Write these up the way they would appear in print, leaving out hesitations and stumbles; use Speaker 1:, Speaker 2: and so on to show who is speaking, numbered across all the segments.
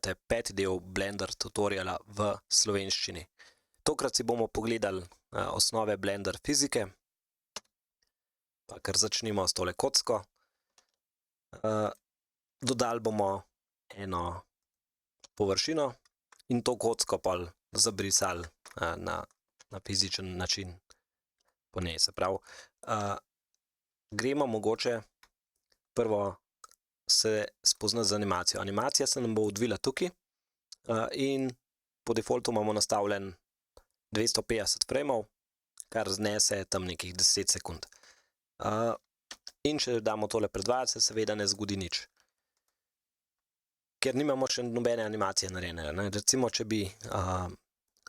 Speaker 1: pogledate 5. del Blender tutoriala v slovenščini. Tokrat si bomo pogledali osnove Blender fizike, pa kar začnimo s tole kocko. Dodali bomo eno površino in to kocko pol zabrisali na fizičen način po njej. Se pravi, gremo mogoče prvo se spoznati z animacijo. Animacija se nam bo odvila tukaj in po defaultu imamo nastavljen 250 frameov, kar znese tam nekih 10 sekund. In če damo tole predvajati, se seveda ne zgodi nič. Ker nimamo še nobene animacije narejene. Recimo, če bi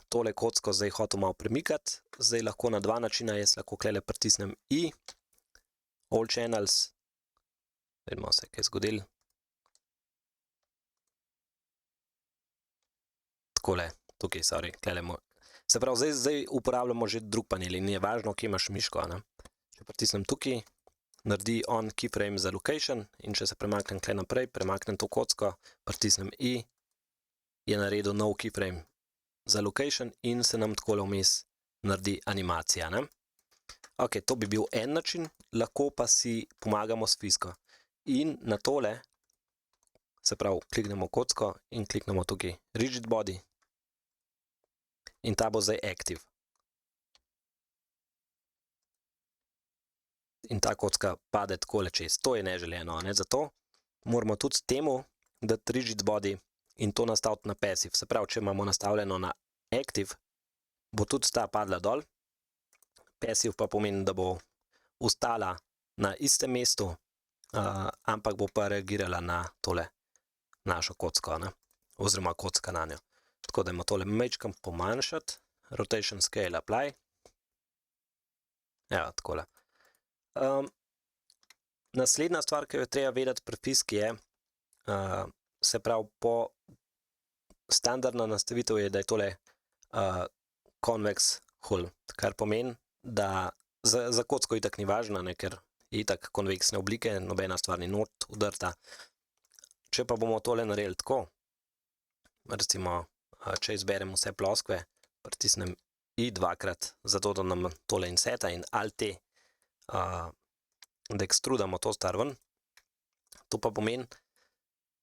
Speaker 1: tole kocko zdaj hotel malo premikati, zdaj lahko na dva načina, jaz lahko tukaj pritisnem I, All Channels, vidimo se, kaj je zgodil. Takole, tukaj, sorry, tukaj. Se pravi, zdaj uporabljamo že drug panel in je važno, kje imaš miško. Če pritisnem tukaj, naredi on keyframe za location in če se premaknem tukaj naprej, premaknem to kocko, pritisnem I, je naredil nov keyframe za location in se nam takole vmes naredi animacija. Ok, to bi bil en način, lahko pa si pomagamo s fiziko. In na tole, se pravi, kliknemo kocko in kliknemo tukaj rigid body in ta bo zdaj active. In ta kocka pade takole čez. To je neželjeno, zato moramo tudi temu dati rigid body in to nastaviti na passive. Se pravi, če imamo nastavljeno na active, bo tudi ta padla dol. Passive pa pomeni, da bo ostala na istem mestu, ampak bo pa reagirala na tole našo kocko, oziroma kocka na njo. Tako da imamo tole majčkam pomanjšati, rotation scale apply. Evo, takole. Naslednja stvar, ki jo je treba vedeti pri fiziki je, se pravi, po standardna nastavitev je, da je tole convex hull, kar pomeni, da za kocko itak ni važno, ker je itak konveksne oblike, nobena stvar ni not udrta. Če pa bomo tole naredili tako, recimo, če izberem vse ploskve, pritisnem I dvakrat, zato da nam tole inseta in Alt-T, da ekstrudamo to stvar ven. To pa pomeni,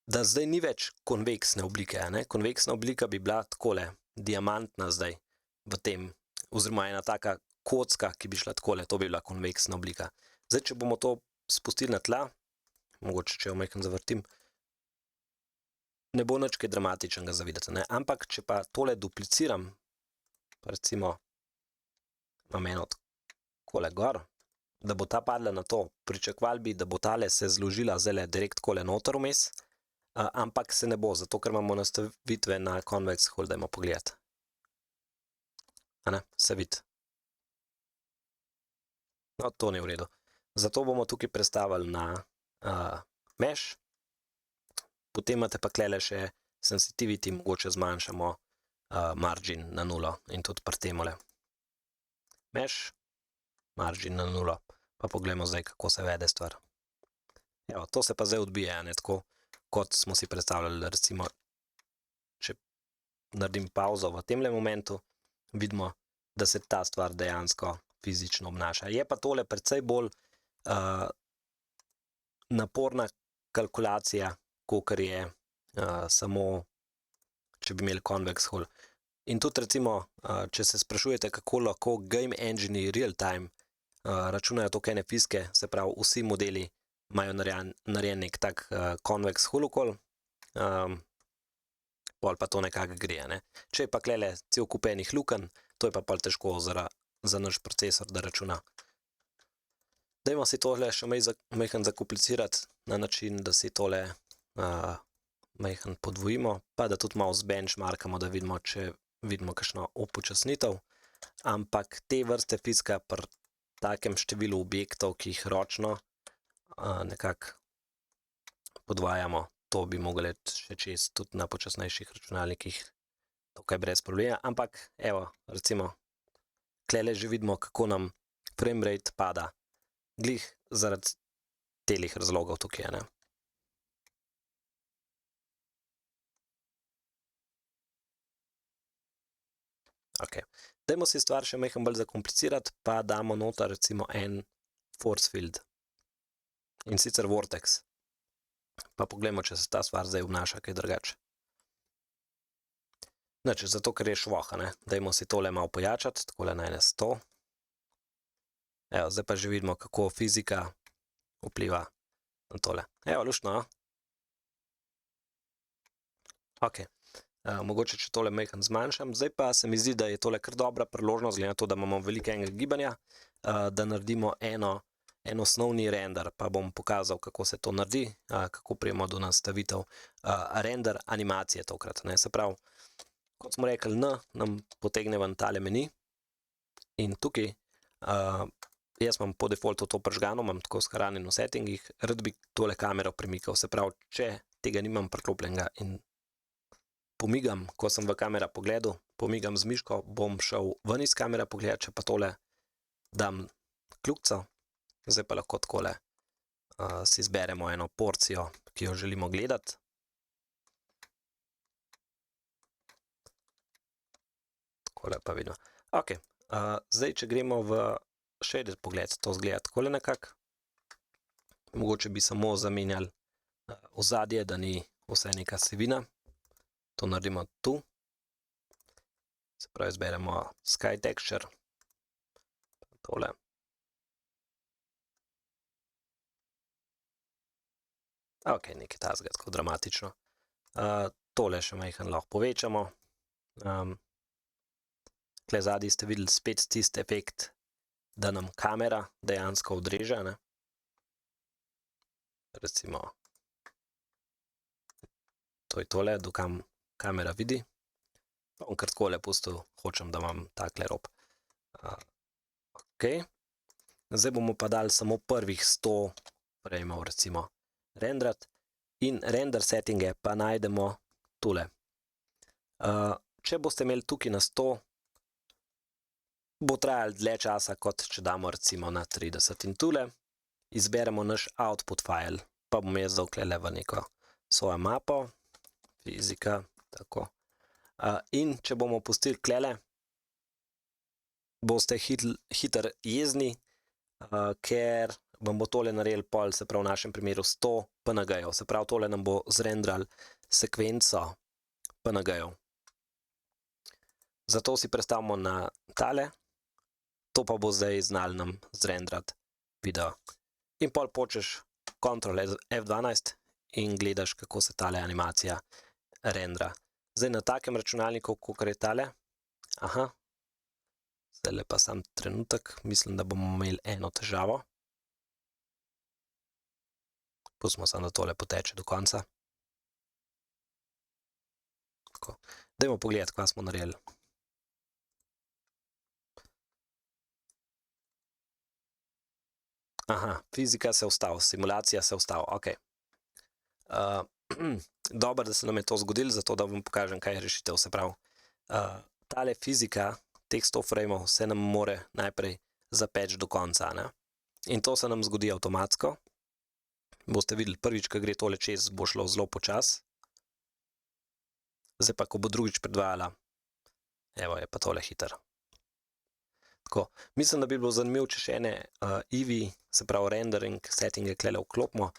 Speaker 1: da zdaj ni več konveksne oblike. Konveksna oblika bi bila takole, diamantna zdaj v tem, oziroma ena taka kocka, ki bi šla takole, to bi bila konveksna oblika. Zdaj, če bomo to spustili na tla, mogoče če jo majhen zavrtim, ne bo nič kaj dramatičnega za videti. Ampak, če pa tole dupliciram, pa recimo imam eno takole gor, da bo ta padla na to, pričakovali bi, da bo tale se zložila zdajle direkt takole noter vmes, ampak se ne bo, zato ker imamo nastavitve na convex hull, dajmo pogledati. Se vidi. No, to ni v redu. Zato bomo tukaj prestavili na mesh, potem imate pa tukaj še sensitivity, mogoče zmanjšamo margin na 0 in tudi pri temole. Mesh, margin na 0, pa pogledamo zdaj, kako se vede stvar. Evo, to se pa zdaj odbije, tako kot smo si predstavljali, recimo, če naredim pauzo v temle momentu, vidimo, da se ta stvar dejansko fizično obnaša. Je pa tole precej bolj naporna kalkulacija, kakor je samo, če bi imeli convex hull. In tudi recimo, če se sprašujete, kako lahko game engine real time računajo toliko ene fizike, se pravi, vsi modeli imajo narejen nek tak convex hull okoli, pol pa to nekako gre. Če je pa tukaj cel kup enih lukenj, to je pa pol težko za naš procesor, da računa. Dajmo si tole še majhen zakomplicirati na način, da si tole majhen podvojimo, pa da tudi malo zbenchmarkamo, da vidimo, če vidimo kakšno upočasnitev. Ampak te vrste fizika pri takem številu objektov, ki jih ročno nekako podvajamo, to bi mogli še čez tudi na počasnejših računalnikih, tukaj brez problema. Ampak, evo, recimo, tukaj že vidimo, kako nam frame rate pada. Glih zaradi telih razlogov tukaj. Ok. Dajmo si stvar še malo bolj zakomplicirati, pa damo noter recimo en force field. In sicer vortex. Pa poglejmo, če se ta stvar zdaj obnaša kaj drugače. Nič, zato ker je švoha, ne. Dajmo si tole malo pojačati, takole na ene 100. Evo, zdaj pa že vidimo, kako fizika vpliva na tole. Evo, luštno, a? Ok. Mogoče, če tole malo zmanjšam. Zdaj pa se mi zdi, da je tole kar dobra priložnost, glede na to, da imamo veliko enega gibanja, da naredimo en osnovni render, pa bom pokazal, kako se to naredi, kako prijemo do nastavitev render animacije tokrat, ne. Se pravi, kot smo rekli, N nam potegne ven tale meni in tukaj jaz imam po defaultu to prižgano, imam tako shranjeno v settingih, rad bi tole kamero premikal, se pravi, če tega nimam priklopljenega in pomigam, ko sem v kamera pogledu, pomigam z miško, bom šel ven iz kamera pogledati, če pa tole dam kljukico, zdaj pa lahko takole si izberemo eno porcijo, ki jo želimo gledati. Takole pa vidimo. Ok, zdaj, če gremo v shaded pogled, to izgleda takole nekako. Mogoče bi samo zamenjali ozadje, da ni vse neka sivina. To naredimo tu. Se pravi, izberemo Sky Texture. Tole. Ok, nekaj takega, tako dramatično. Tole še malo lahko povečamo. Tule zadaj ste videli spet tisti efekt, da nam kamera dejansko odreže, ne. Recimo, to je tole, dokam kamera vidi. Bom kar takole pustil, hočem, da imam takle rob. Ok. Zdaj bomo pa dali samo prvih 100 frameov, recimo, renderat. In render settinge pa najdemo tule. Če boste imeli tukaj na 100, bo trajalo dlje časa, kot če damo recimo na 30. In tule izberemo naš output file, pa bom jaz dal tule v neko svojo mapo, fizika, tako. In če bomo pustili tule, boste hitro jezni, ker vam bo tole naredil pol, se pravi v našem primeru 100 PNG-jev, se pravi tole nam bo zrenderal sekvenco PNG-jev. Zato si prestavimo na tale, to pa bo zdaj znal nam zrenderati video. In pol počeš Ctrl F12 in gledaš, kako se tale animacija rendera. Zdaj na takem računalniku, kakor je tale, zdajle pa sam trenutek, mislim, da bomo imeli eno težavo. Pustimo samo, da tole poteče do konca. Tako, dajmo pogledati, kva smo naredili. Fizika se ustavi, simulacija se ustavi, ok. Dobro, da se nam je to zgodilo, zato da vam pokažem, kaj je rešitev, se pravi. Tale fizika, teh 100 frameov, se nam more najprej zapeči do konca, ne. In to se nam zgodi avtomatsko. Boste videli, prvič, ko gre tole čez, bo šlo zelo počas. Zdaj pa, ko bo drugič predvajala, evo, je pa tole hitro. Tako, mislim, da bi bilo zanimivo, če še ene Eevee, se pravi rendering settinge tule vklopimo.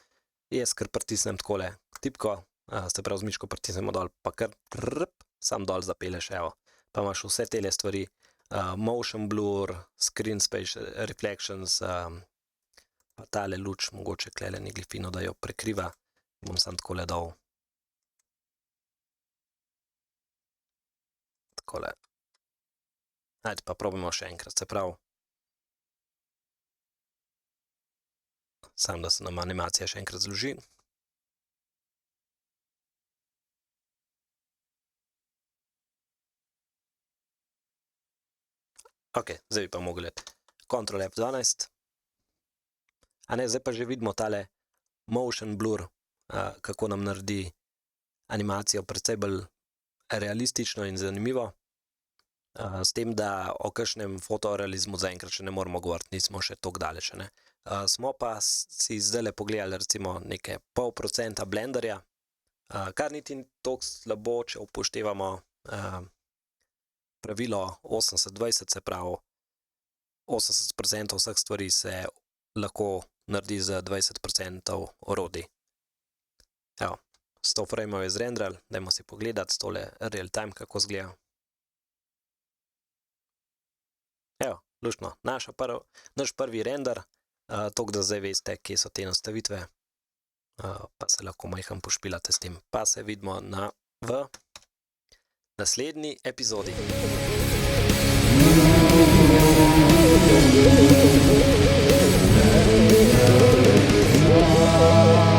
Speaker 1: Jaz kar pritisnem takole tipko, se pravi z miško pritisnemo dol, pa kar sam dol zapelješ, evo. Pa imaš vse tele stvari, motion blur, screen space reflections, pa tale luč, mogoče tule ni glih fino, da jo prekriva. Bom sam takole dal. Takole. Ajde, pa probamo še enkrat, se pravi. Samo, da se nam animacija še enkrat zloži. Ok, zdaj bi pa mogli Ctrl F12. Zdaj pa že vidimo tale motion blur, kako nam naredi animacijo precej bolj realistično in zanimivo. S tem, da o kakšnem fotorealizmu zaenkrat še ne moramo govoriti, nismo še toliko daleč, ne. Smo pa si zdajle pogledali recimo neke 0,5% blenderja, kar niti toliko slabo, če upoštevamo pravilo 80-20, se pravi 80% vseh stvari se lahko naredi z 20% orodij. Evo, 100 frameov je zrenderal, dajmo si pogledati tole real time, kako zgleda. Evo, luštno, naš prvi render, toliko da zdaj veste, kje so te nastavitve, pa se lahko majhen pošpilate s tem. Pa se vidimo v naslednji epizodi.
Speaker 2: Wow.